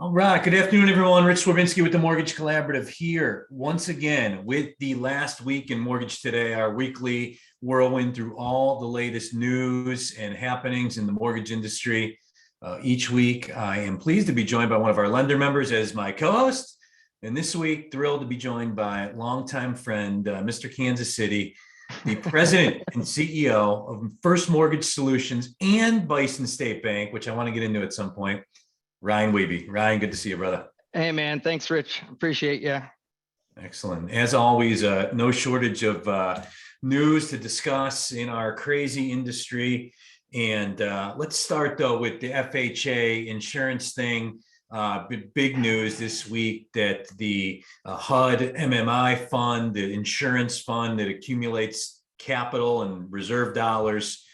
All right. Good afternoon, everyone. Rich Swerbinsky with the Mortgage Collaborative here once again with the last week in Mortgage Today, our weekly whirlwind through all the latest news and happenings in the mortgage industry. Each week, I am pleased to be joined by one of our lender members as my co-host. And this week, thrilled to be joined by longtime friend, Mr. Kansas City, the president and CEO of First Mortgage Solutions and Bison State Bank, which I want to get into at some point. Ryan Wiebe. Ryan, good to see you, brother. Hey, man. Thanks, Rich. Appreciate you. Excellent. As always, no shortage of news to discuss in our crazy industry. And let's start, though, with the FHA insurance thing. Big news this week that the HUD MMI fund, the insurance fund that accumulates capital and reserve dollars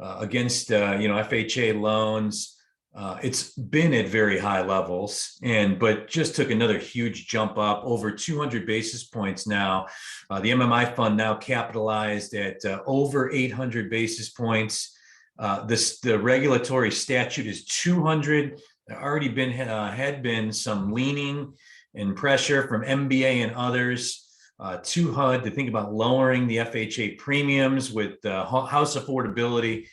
against FHA loans, it's been at very high levels, but just took another huge jump up, over 200 basis points now. The MMI fund now capitalized at over 800 basis points. The regulatory statute is 200. There already had been some leaning and pressure from MBA and others to HUD to think about lowering the FHA premiums with house affordability.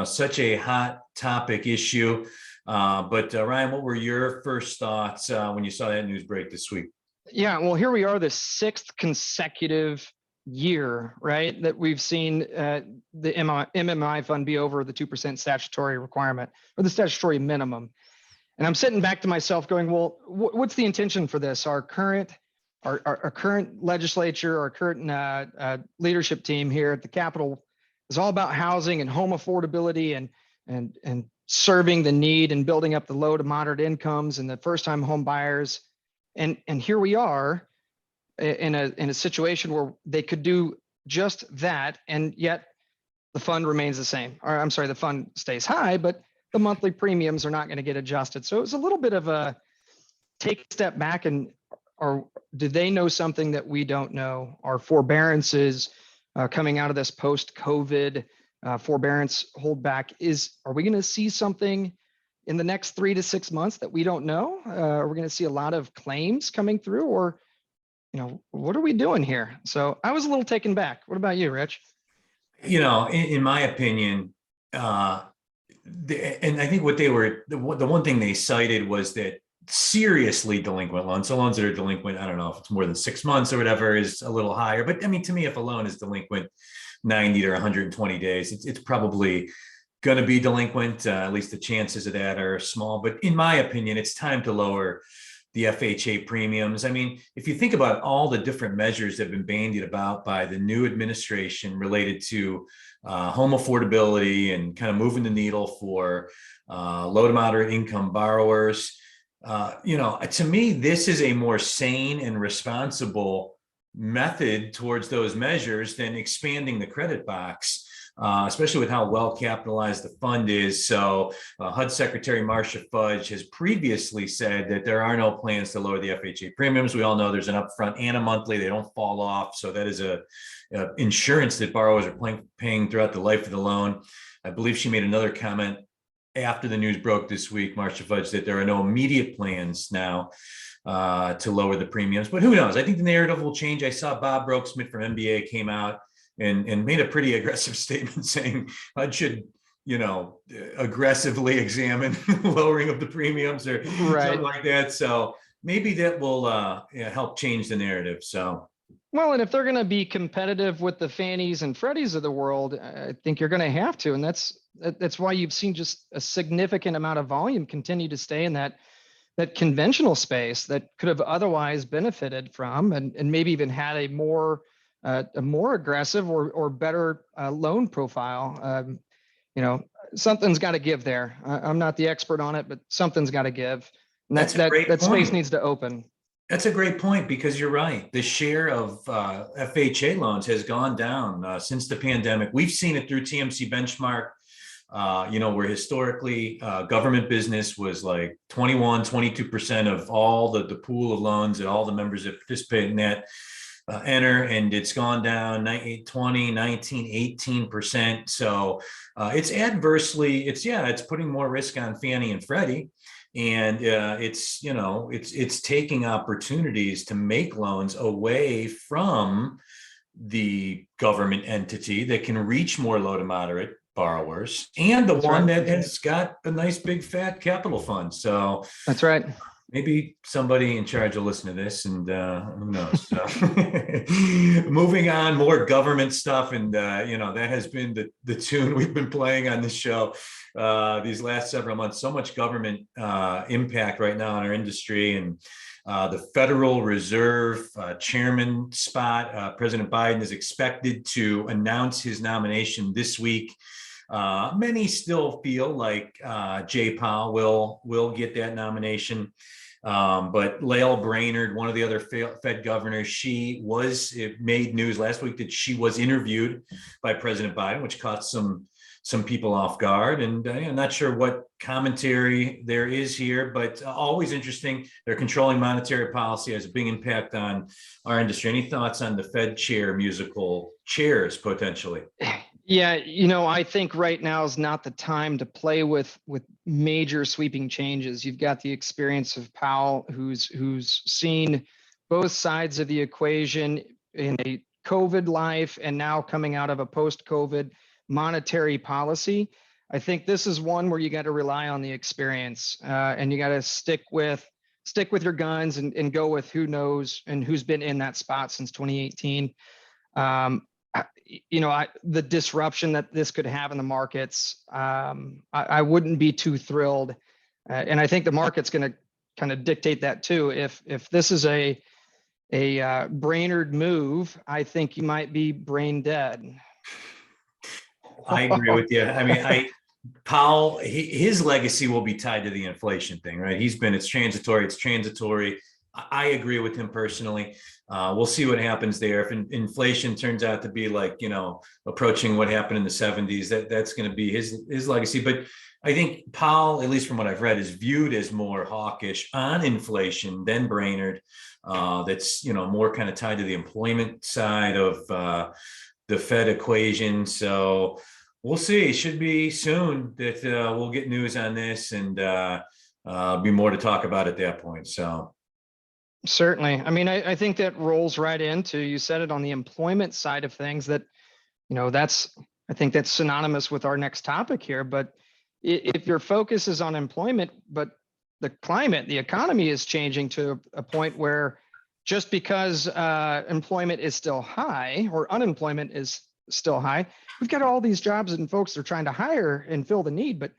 Such a hot topic issue. But Ryan, what were your first thoughts when you saw that news break this week? Yeah, well, here we are, the sixth consecutive year, right, that we've seen the MMI fund be over the 2% statutory requirement or the statutory minimum. And I'm sitting back to myself going, well, what's the intention for this? Our current legislature, our current leadership team here at the Capitol is all about housing and home affordability and serving the need and building up the low to moderate incomes and the first-time home buyers. And here we are in a situation where they could do just that, and yet the fund remains the same. Or I'm sorry, the fund stays high, but the monthly premiums are not going to get adjusted. So it's a little bit of a take a step back, or do they know something that we don't know? Our forbearances coming out of this post-COVID forbearance holdback, are we going to see something in the next 3 to 6 months that we don't know? Are we going to see a lot of claims coming through, or what are we doing here? So I was a little taken back. What about you, Rich? In my opinion, and I think what they were, the one thing they cited was that seriously delinquent loans, so loans that are delinquent, I don't know if it's more than 6 months or whatever, is a little higher. But I mean, to me, if a loan is delinquent 90 to 120 days, it's probably going to be delinquent. At least the chances of that are small. But in my opinion, it's time to lower the FHA premiums. I mean, if you think about all the different measures that have been bandied about by the new administration related to home affordability and kind of moving the needle for low to moderate income borrowers, to me, this is a more sane and responsible method towards those measures than expanding the credit box, especially with how well capitalized the fund is. So HUD Secretary Marcia Fudge has previously said that there are no plans to lower the FHA premiums. We all know there's an upfront and a monthly. They don't fall off. So that is a insurance that borrowers are paying throughout the life of the loan. I believe she made another comment after the news broke this week, Marcia Fudge, that there are no immediate plans now to lower the premiums. But who knows? I think the narrative will change. I saw Bob Brokesmith from NBA came out and made a pretty aggressive statement saying HUD should, aggressively examine lowering of the premiums or something like that. So maybe that will help change the narrative. So. Well, and if they're going to be competitive with the Fannies and Freddies of the world, I think you're going to have to. And that's why you've seen just a significant amount of volume continue to stay in that conventional space that could have otherwise benefited from and maybe even had a more aggressive or better loan profile. Something's got to give there. I'm not the expert on it, but something's got to give. And that space needs to open. That's a great point, because you're right. The share of FHA loans has gone down since the pandemic. We've seen it through TMC benchmark, where historically government business was like 22% of all the pool of loans that all the members that participate in that enter, and it's gone down 20, 19, 18%. So it's adversely, it's putting more risk on Fannie and Freddie. And it's taking opportunities to make loans away from the government entity that can reach more low to moderate borrowers, and the That's one right. that has got a nice big fat capital fund. So That's right. maybe somebody in charge will listen to this, and who knows. So moving on, more government stuff, and that has been the tune we've been playing on this show these last several months. So much government impact right now on our industry, and the Federal Reserve chairman spot. President Biden is expected to announce his nomination this week. Many still feel like Jay Powell will get that nomination. But Lael Brainerd, one of the other Fed governors, it made news last week that she was interviewed by President Biden, which caught some people off guard. And I'm not sure what commentary there is here, but always interesting. They're controlling monetary policy, has a big impact on our industry. Any thoughts on the Fed chair musical chairs potentially? Yeah, I think right now is not the time to play with major sweeping changes. You've got the experience of Powell, who's seen both sides of the equation in a COVID life and now coming out of a post-COVID monetary policy. I think this is one where you got to rely on the experience, and you got to stick with your guns and go with who knows and who's been in that spot since 2018. The disruption that this could have in the markets, I wouldn't be too thrilled. And I think the market's going to kind of dictate that too. If this is a Brainerd move, I think you might be brain dead. I agree with you. I mean, Powell, his legacy will be tied to the inflation thing, right? It's transitory. I agree with him personally. We'll see what happens there. If inflation turns out to be like, approaching what happened in the 70s, that's going to be his legacy. But I think Powell, at least from what I've read, is viewed as more hawkish on inflation than Brainerd. That's, more kind of tied to the employment side of the Fed equation. So we'll see. It should be soon that we'll get news on this, and be more to talk about at that point. So. Certainly. I mean, I think that rolls right into, you said it on the employment side of things, that, I think that's synonymous with our next topic here. But if your focus is on employment, but the economy is changing to a point where just because employment is still high or unemployment is still high, we've got all these jobs and folks are trying to hire and fill the need, but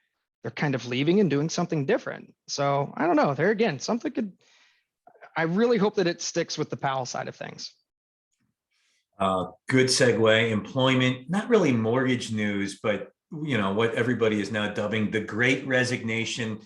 they're kind of leaving and doing something different. So I don't know. There again, I really hope that it sticks with the Powell side of things. Good segue. Employment, not really mortgage news, but what everybody is now dubbing the Great Resignation.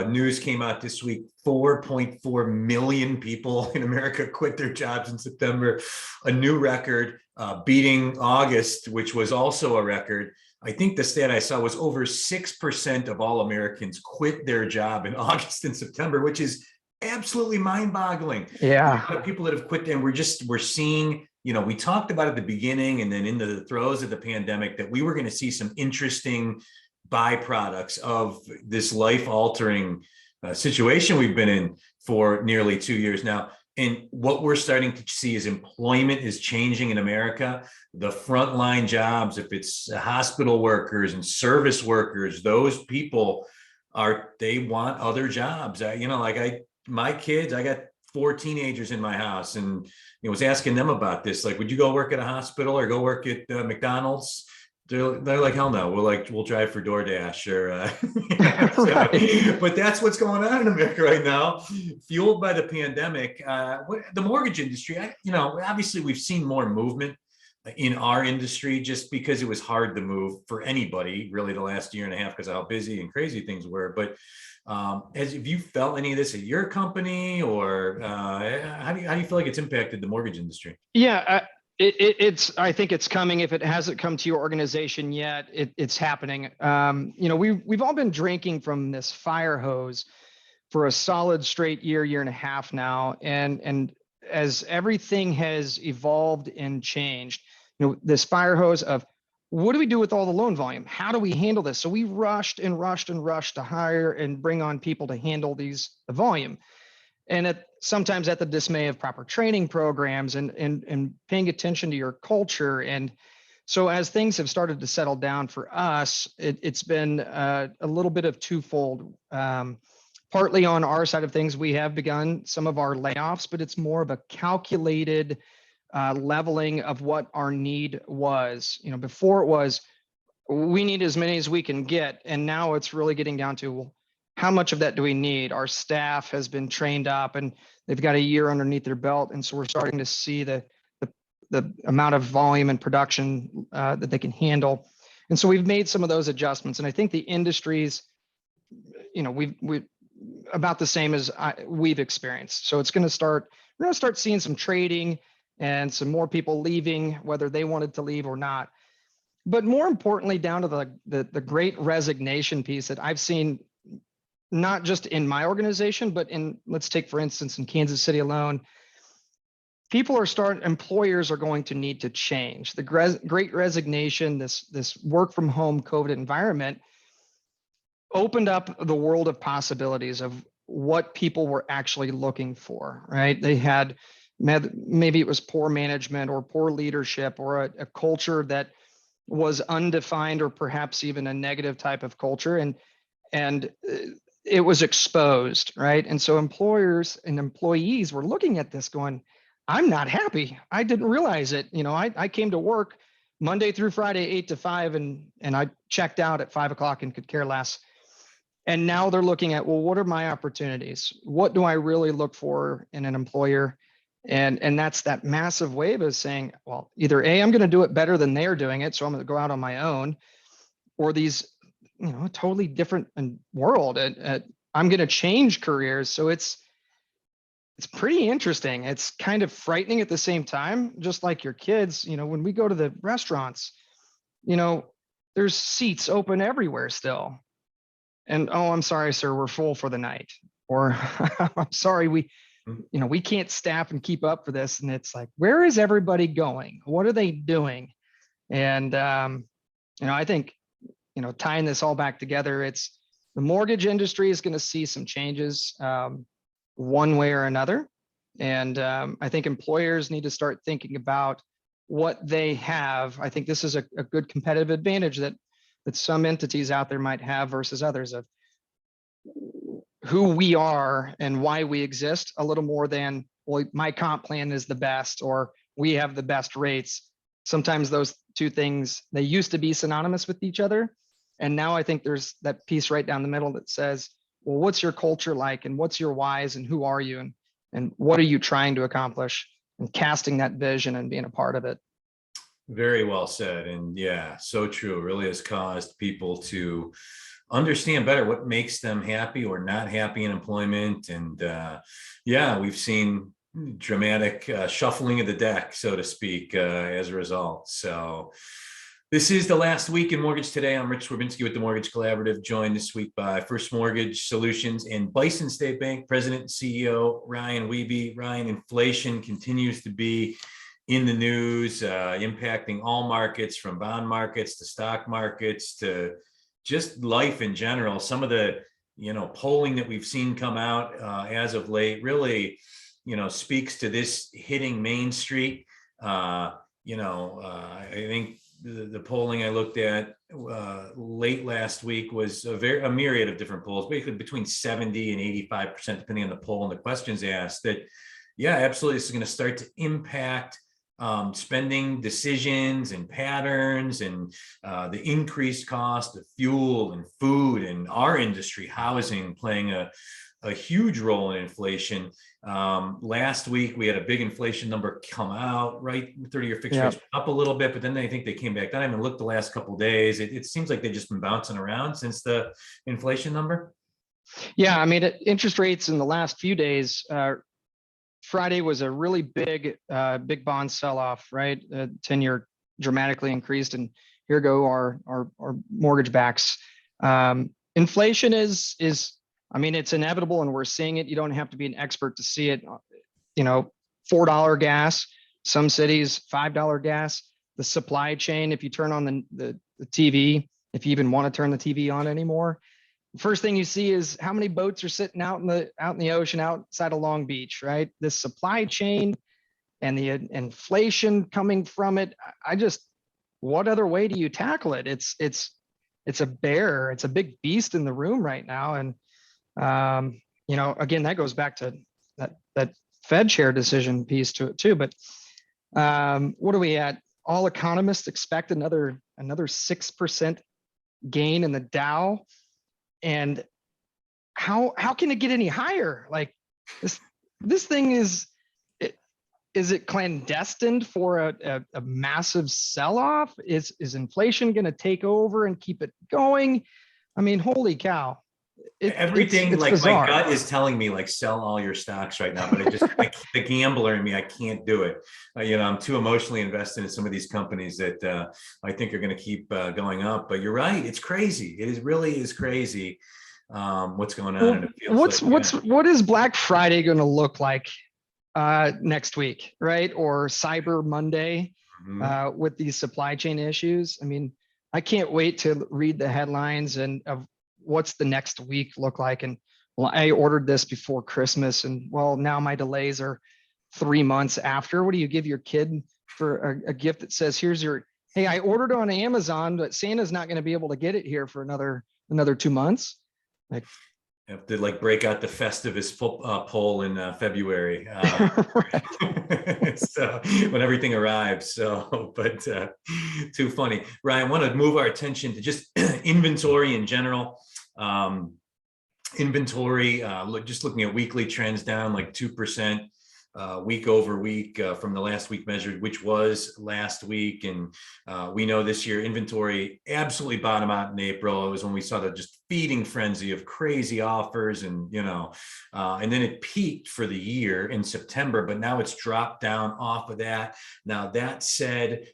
News came out this week. 4.4 million people in America quit their jobs in September, a new record, beating August, which was also a record. I think the stat I saw was over 6% of all Americans quit their job in August and September, which is absolutely mind-boggling. Yeah. People that have quit, and we're seeing, we talked about at the beginning and then into the throes of the pandemic that we were going to see some interesting byproducts of this life-altering situation we've been in for nearly 2 years now. And what we're starting to see is employment is changing in America. The frontline jobs, if it's hospital workers and service workers, those people they want other jobs. My kids, I got 4 teenagers in my house, and was asking them about this. Like, would you go work at a hospital or go work at McDonald's? They're like, hell no. We'll drive for DoorDash or, Right. But that's what's going on in America right now, fueled by the pandemic. The mortgage industry, obviously we've seen more movement in our industry just because it was hard to move for anybody really the last year and a half because of how busy and crazy things were. But have you felt any of this at your company, or how do you feel like it's impacted the mortgage industry? Yeah, I think it's coming. If it hasn't come to your organization yet, it's happening. We've all been drinking from this fire hose for a solid straight year and a half now, and as everything has evolved and changed, this fire hose of what do we do with all the loan volume? How do we handle this? So we rushed and rushed and rushed to hire and bring on people to handle the volume. And sometimes at the dismay of proper training programs and paying attention to your culture. And so as things have started to settle down for us, it's been a little bit of twofold. Partly on our side of things, we have begun some of our layoffs, but it's more of a calculated leveling of what our need was. Before it was, we need as many as we can get. And now it's really getting down to, well, how much of that do we need? Our staff has been trained up and they've got a year underneath their belt. And so we're starting to see the amount of volume and production that they can handle. And so we've made some of those adjustments. And I think the industries, we've about the same as we've experienced. So we're going to start seeing some trading and some more people leaving, whether they wanted to leave or not. But more importantly, down to the great resignation piece that I've seen, not just in my organization, but let's take, for instance, in Kansas City alone, employers are going to need to change. The great resignation, this work from home COVID environment opened up the world of possibilities of what people were actually looking for, right? They had, maybe it was poor management or poor leadership or a culture that was undefined or perhaps even a negative type of culture. And it was exposed, right? And so employers and employees were looking at this going, I'm not happy. I didn't realize it. I came to work Monday through Friday, 8 to 5, and I checked out at 5 o'clock and could care less. And now they're looking at, well, what are my opportunities? What do I really look for in an employer? And that's that massive wave of saying, well, either A, I'm going to do it better than they're doing it, so I'm going to go out on my own, or these, a totally different world. I'm going to change careers. So it's pretty interesting. It's kind of frightening at the same time, just like your kids, when we go to the restaurants, there's seats open everywhere still. And, oh, I'm sorry, sir, we're full for the night. Or I'm sorry, we can't staff and keep up for this. And it's like, where is everybody going? What are they doing? And, I think, tying this all back together, it's the mortgage industry is going to see some changes one way or another. And I think employers need to start thinking about what they have. I think this is a good competitive advantage that some entities out there might have versus others, of who we are and why we exist, a little more than, well, my comp plan is the best or we have the best rates. Sometimes those two things, they used to be synonymous with each other. And now I think there's that piece right down the middle that says, well, what's your culture like, and what's your whys, and who are you, and what are you trying to accomplish, and casting that vision and being a part of it. Very well said. And yeah, so true. It really has caused people to understand better what makes them happy or not happy in employment. And yeah, we've seen dramatic shuffling of the deck, so to speak, as a result. So this is the last week in Mortgage Today. I'm Rich Swerbinsky with the Mortgage Collaborative, joined this week by First Mortgage Solutions and Bison State Bank President and CEO Ryan Wiebe. Ryan, inflation continues to be in the news, impacting all markets, from bond markets to stock markets to just life in general. Some of the polling that we've seen come out as of late really speaks to this hitting Main Street. I think the polling I looked at late last week was a myriad of different polls, basically between 70 and 85%, depending on the poll and the questions asked, that yeah, absolutely, this is going to start to impact spending decisions and patterns, and the increased cost of fuel and food, and our industry, housing, playing a huge role in inflation. Last week, we had a big inflation number come out, right? 30-year fixed rates up a little bit, but then I think they came back down. I haven't looked the last couple of days. It seems like they've just been bouncing around since the inflation number. Yeah, I mean, interest rates in the last few days, Friday was a really big bond sell-off, right? 10-year dramatically increased, and here go our mortgage backs. Inflation is, I mean, it's inevitable, and we're seeing it. You don't have to be an expert to see it. $4 gas, some cities $5 gas. the supply chain. If you turn on the TV, if you even want to turn the TV on anymore, first thing you see is how many boats are sitting out in the ocean outside of Long Beach, right? This supply chain and the inflation coming from it. What other way do you tackle it? It's a bear. It's a big beast in the room right now. And, again, that goes back to that Fed chair decision piece to it too. But what are we at? All economists expect another 6% gain in the Dow. And how can it get any higher? Like this thing is it clandestine for a massive sell-off? Is inflation going to take over and keep it going? I mean, holy cow. Everything it's like bizarre. my gut is telling me like sell all your stocks right now, but the gambler in me, I can't do it. I'm too emotionally invested in some of these companies that I think are going to keep going up. But you're right, it's crazy. Really is crazy what's going on. And it feels what is Black Friday going to look like next week, right? Or Cyber Monday with these supply chain issues. I mean, I can't wait to read the headlines and of what's the next week look like. And well, I ordered this before Christmas, and well, now my delays are 3 months after. What do you give your kid for a gift that says, hey, I ordered on Amazon, but Santa's not going to be able to get it here for another 2 months? Like, have to like break out the Festivus poll in February. So when everything arrives. But too funny. Ryan, I want to move our attention to just inventory in general. Inventory, just looking at weekly trends down like 2%. Week over week from the last week measured, which was last week. And we know this year inventory absolutely bottomed out in April. It was when we saw the just feeding frenzy of crazy offers and then it peaked for the year in September, but now it's dropped down off of that. Now that said,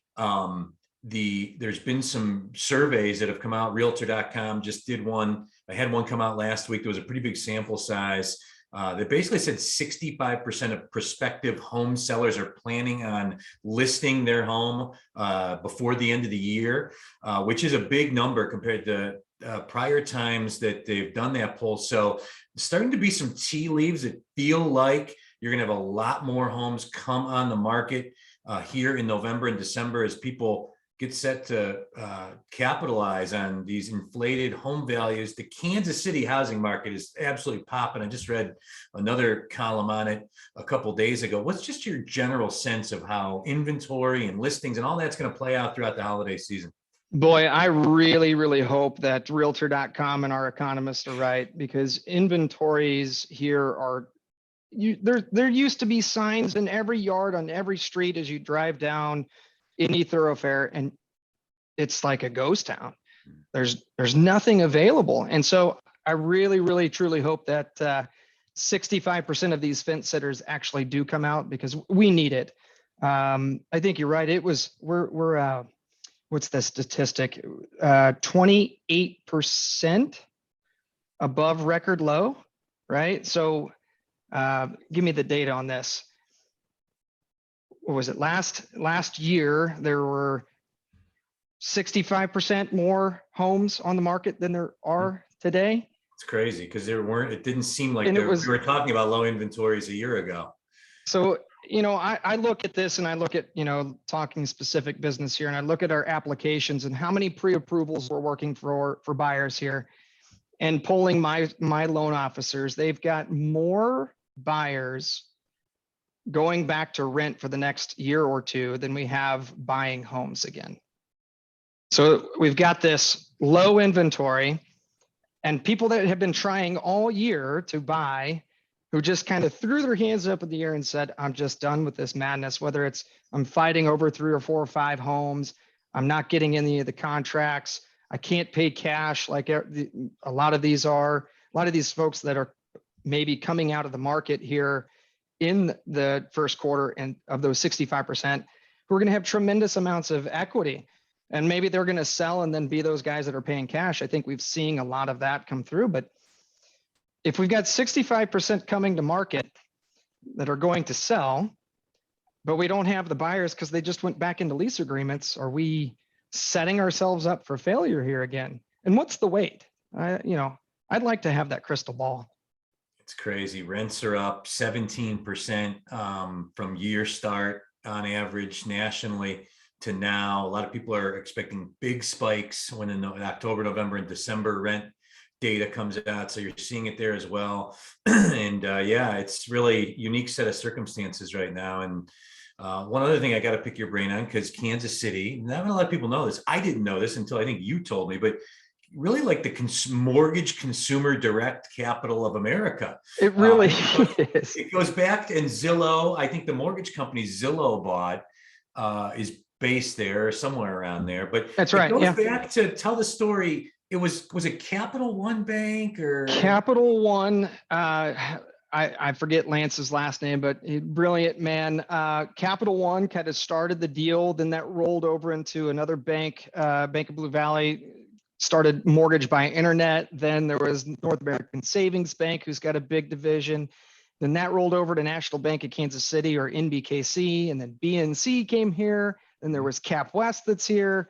there's been some surveys that have come out. Realtor.com just did one. I had one come out last week. There was a pretty big sample size. They basically said 65% of prospective home sellers are planning on listing their home before the end of the year, which is a big number compared to prior times that they've done that poll. So starting to be some tea leaves that feel like you're going to have a lot more homes come on the market here in November and December as people get set to capitalize on these inflated home values. The Kansas City housing market is absolutely popping. I just read another column on it a couple of days ago. What's just your general sense of how inventory and listings and all that's going to play out throughout the holiday season? Boy, I really, really hope that Realtor.com and our economists are right, because inventories here are, there used to be signs in every yard on every street as you drive down any thoroughfare, and it's like a ghost town. There's nothing available. And so I really, really, truly hope that 65% of these fence sitters actually do come out, because we need it. I think you're right. We're what's the statistic? 28% above record low, right? So give me the data on this. What was it? Last year, there were 65% more homes on the market than there are today. It's crazy because it didn't seem like we were talking about low inventories a year ago. So, I look at this and I look at, talking specific business here, and I look at our applications and how many pre-approvals we're working for buyers here, and polling my loan officers. They've got more buyers going back to rent for the next year or two than we have buying homes again. So we've got this low inventory, and people that have been trying all year to buy, who just kind of threw their hands up in the air and said, I'm just done with this madness, whether it's I'm fighting over 3 or 4 or 5 homes, I'm not getting any of the contracts, I can't pay cash like a lot of these folks that are maybe coming out of the market here in the first quarter, and of those 65%, who are going to have tremendous amounts of equity. And maybe they're going to sell and then be those guys that are paying cash. I think we've seen a lot of that come through. But if we've got 65% coming to market that are going to sell, but we don't have the buyers because they just went back into lease agreements. Are we setting ourselves up for failure here again? And what's the wait? I'd like to have that crystal ball. It's crazy. Rents are up 17% from year start on average nationally to now. A lot of people are expecting big spikes when in October, November, and December rent data comes out. So you're seeing it there as well. And yeah, it's really unique set of circumstances right now. And one other thing I got to pick your brain on, because Kansas City, not a lot of people know this. I didn't know this until I think you told me, but really like the mortgage consumer direct capital of America. It really is. It goes back to, and Zillow, I think the mortgage company Zillow bought is based there, somewhere around there. But that's right. It goes back to tell the story. Was it Capital One Bank or Capital One? I forget Lance's last name, but brilliant man. Capital One kind of started the deal, then that rolled over into another bank, Bank of Blue Valley, started mortgage by internet. Then there was North American Savings Bank, who's got a big division. Then that rolled over to National Bank of Kansas City, or NBKC, and then BNC came here. Then there was Cap West that's here,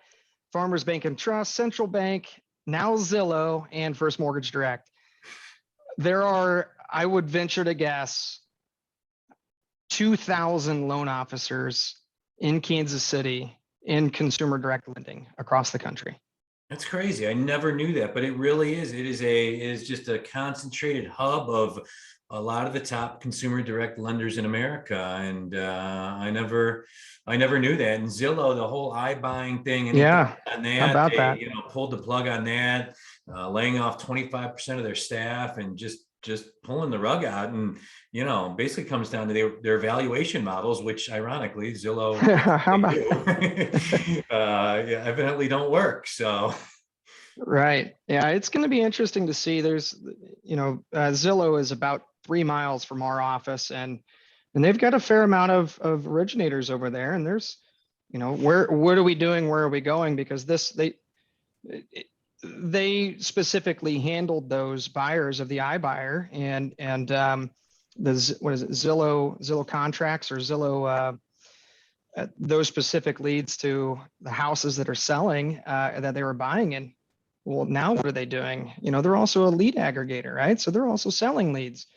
Farmers Bank and Trust, Central Bank, now Zillow, and First Mortgage Direct. There are, I would venture to guess, 2,000 loan officers in Kansas City in consumer direct lending across the country. That's crazy. I never knew that, but it really is. It is just a concentrated hub of a lot of the top consumer direct lenders in America. And I never knew that. And Zillow, the whole iBuying thing, and yeah, on that, how about that? Pulled the plug on that, laying off 25% of their staff and just pulling the rug out. And basically comes down to their valuation models, which ironically Zillow how about evidently don't work. So right, yeah, it's going to be interesting to see. There's Zillow is about 3 miles from our office, and they've got a fair amount of originators over there. And there's what are we doing, where are we going? Because they specifically handled those buyers of the iBuyer and what is it, Zillow contracts, or Zillow, those specific leads to the houses that are selling that they were buying in. Well, now what are they doing? They're also a lead aggregator, right? So they're also selling leads.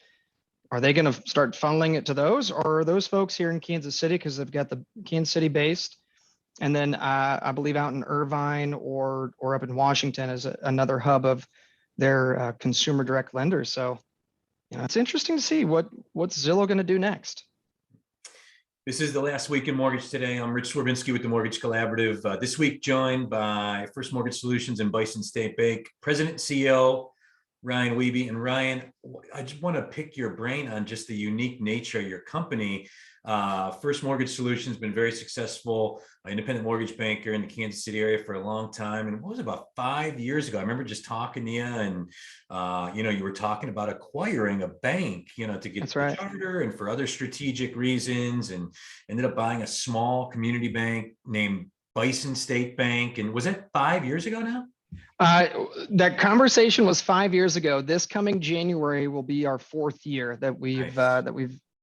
Are they going to start funneling it to those, or are those folks here in Kansas City, because they've got the Kansas City based, and then I believe out in Irvine or up in Washington is another hub of their consumer direct lenders. So it's interesting to see what's Zillow going to do next. This is the last week in Mortgage Today. I'm Rich Swerbinsky with the Mortgage Collaborative. This week joined by First Mortgage Solutions and Bison State Bank President and CEO Ryan Wiebe. And Ryan, I just want to pick your brain on just the unique nature of your company. First Mortgage Solutions has been very successful, independent mortgage banker in the Kansas City area for a long time. And what was it, about 5 years ago? I remember just talking to you, and you were talking about acquiring a bank, to get the charter and for other strategic reasons, and ended up buying a small community bank named Bison State Bank. And was that 5 years ago now? That conversation was 5 years ago. This coming January will be our 4th year that we've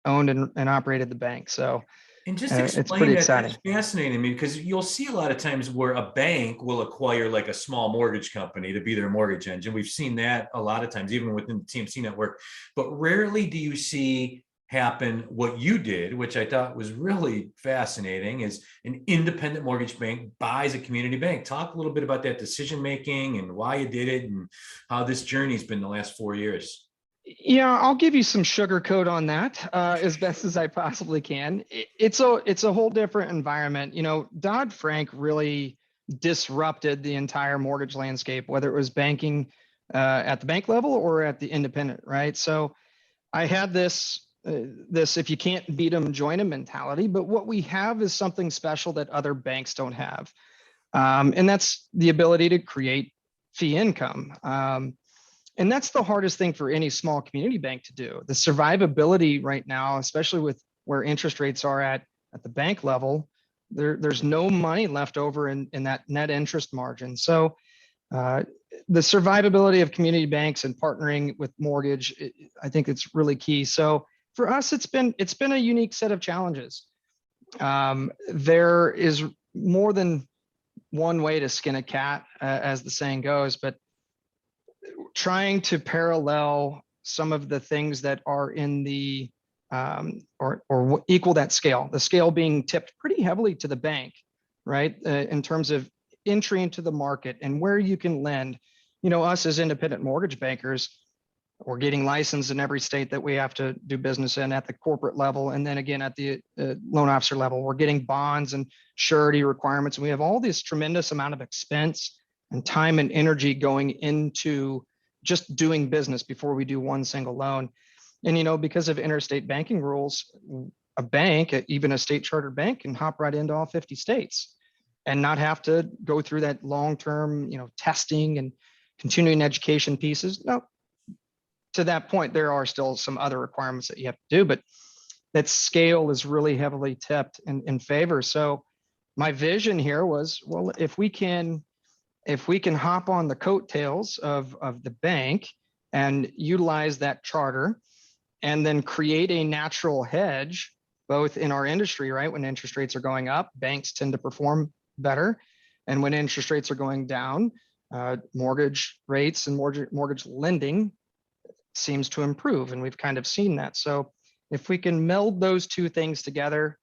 owned and operated the bank. So, and just explain it's pretty exciting. That's fascinating to me, because you'll see a lot of times where a bank will acquire like a small mortgage company to be their mortgage engine. We've seen that a lot of times, even within the TMC network, but rarely do you see happen what you did, which I thought was really fascinating, is an independent mortgage bank buys a community bank. Talk a little bit about that decision making and why you did it, and how this journey's been the last 4 years. Yeah, I'll give you some sugarcoat on that as best as I possibly can. It's a whole different environment. Dodd-Frank really disrupted the entire mortgage landscape, whether it was banking at the bank level or at the independent, right? So I had this if you can't beat them, join them mentality. But what we have is something special that other banks don't have. And that's the ability to create fee income. And that's the hardest thing for any small community bank to do. The survivability right now, especially with where interest rates are at the bank level, there's no money left over in that net interest margin. So the survivability of community banks and partnering with mortgage, I think it's really key. So for us, it's been a unique set of challenges. There is more than one way to skin a cat, as the saying goes, but trying to parallel some of the things that are in the or equal that scale, the scale being tipped pretty heavily to the bank, right? In terms of entry into the market and where you can lend. You know, us as independent mortgage bankers, we're getting licensed in every state that we have to do business in at the corporate level. And then again, at the loan officer level, we're getting bonds and surety requirements. And we have all this tremendous amount of expense and time and energy going into just doing business before we do one single loan. And, you know, because of interstate banking rules, a bank, even a state chartered bank, can hop right into all 50 states and not have to go through that long-term, you know, testing and continuing education pieces. No, to that point, there are still some other requirements that you have to do, but that scale is really heavily tipped in favor. So my vision here was, well, if we can hop on the coattails of the bank and utilize that charter and then create a natural hedge, both in our industry, right? When interest rates are going up, banks tend to perform better. And when interest rates are going down, mortgage rates and mortgage lending seems to improve. And we've kind of seen that. So if we can meld those two things together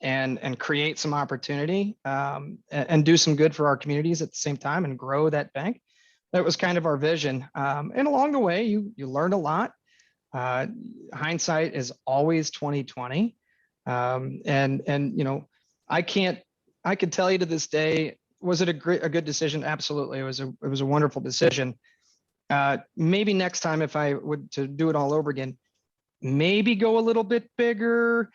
and create some opportunity and do some good for our communities at the same time and grow that bank, that was kind of our vision. And along the way, you learned a lot. Hindsight is always 2020. And you know, I could tell you to this day, was it a good decision? Absolutely. It was a wonderful decision. Maybe next time, if I would to do it all over again, maybe go a little bit bigger,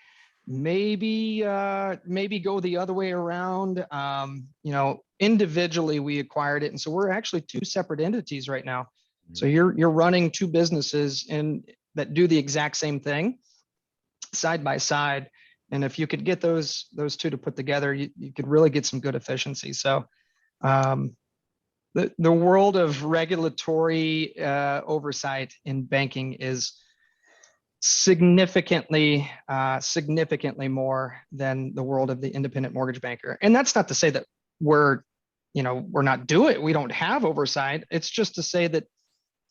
maybe go the other way around. You know, individually we acquired it. And so we're actually two separate entities right now. So you're running two businesses that do the exact same thing side by side. And if you could get those two to put together, you could really get some good efficiency. So the world of regulatory oversight in banking is significantly more than the world of the independent mortgage banker. And that's not to say that we're not doing it. We don't have oversight. It's just to say that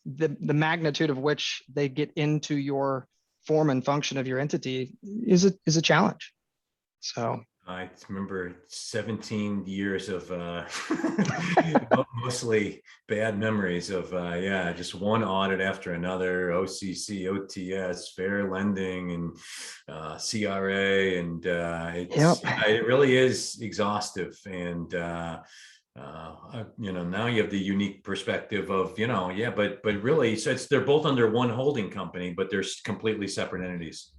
the magnitude of which they get into your form and function of your entity is a challenge. So I remember 17 years of mostly bad memories of just one audit after another, OCC, OTS, fair lending, and CRA, and it really is exhaustive. And now you have the unique perspective of, but really, so they're both under one holding company, but they're completely separate entities.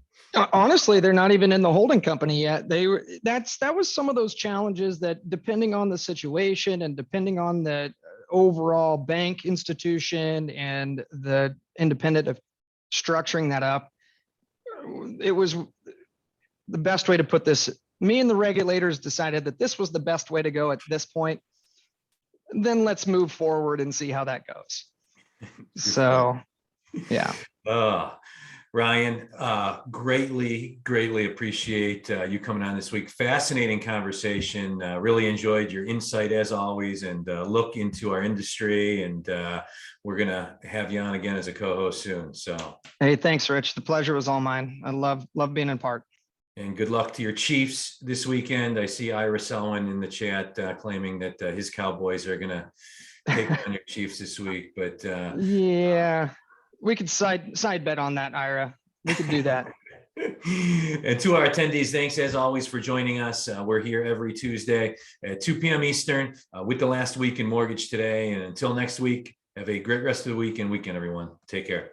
Honestly, they're not even in the holding company yet. That was some of those challenges that, depending on the situation and depending on the overall bank institution and the independent of structuring that up, it was the best way to put this. Me and the regulators decided that this was the best way to go at this point. Then let's move forward and see how that goes. So, yeah. Ryan, greatly appreciate you coming on this week. Fascinating conversation. Really enjoyed your insight as always, and look into our industry. And we're gonna have you on again as a co-host soon. So, hey, thanks, Rich. The pleasure was all mine. I love being in part. And good luck to your Chiefs this weekend. I see Ira Selwyn in the chat claiming that his Cowboys are gonna take on your Chiefs this week. But yeah. We could side bet on that, Ira. We could do that. And to our attendees, thanks as always for joining us. We're here every Tuesday at 2 p.m. Eastern with the last week in Mortgage Today. And until next week, have a great rest of the week and weekend, everyone. Take care.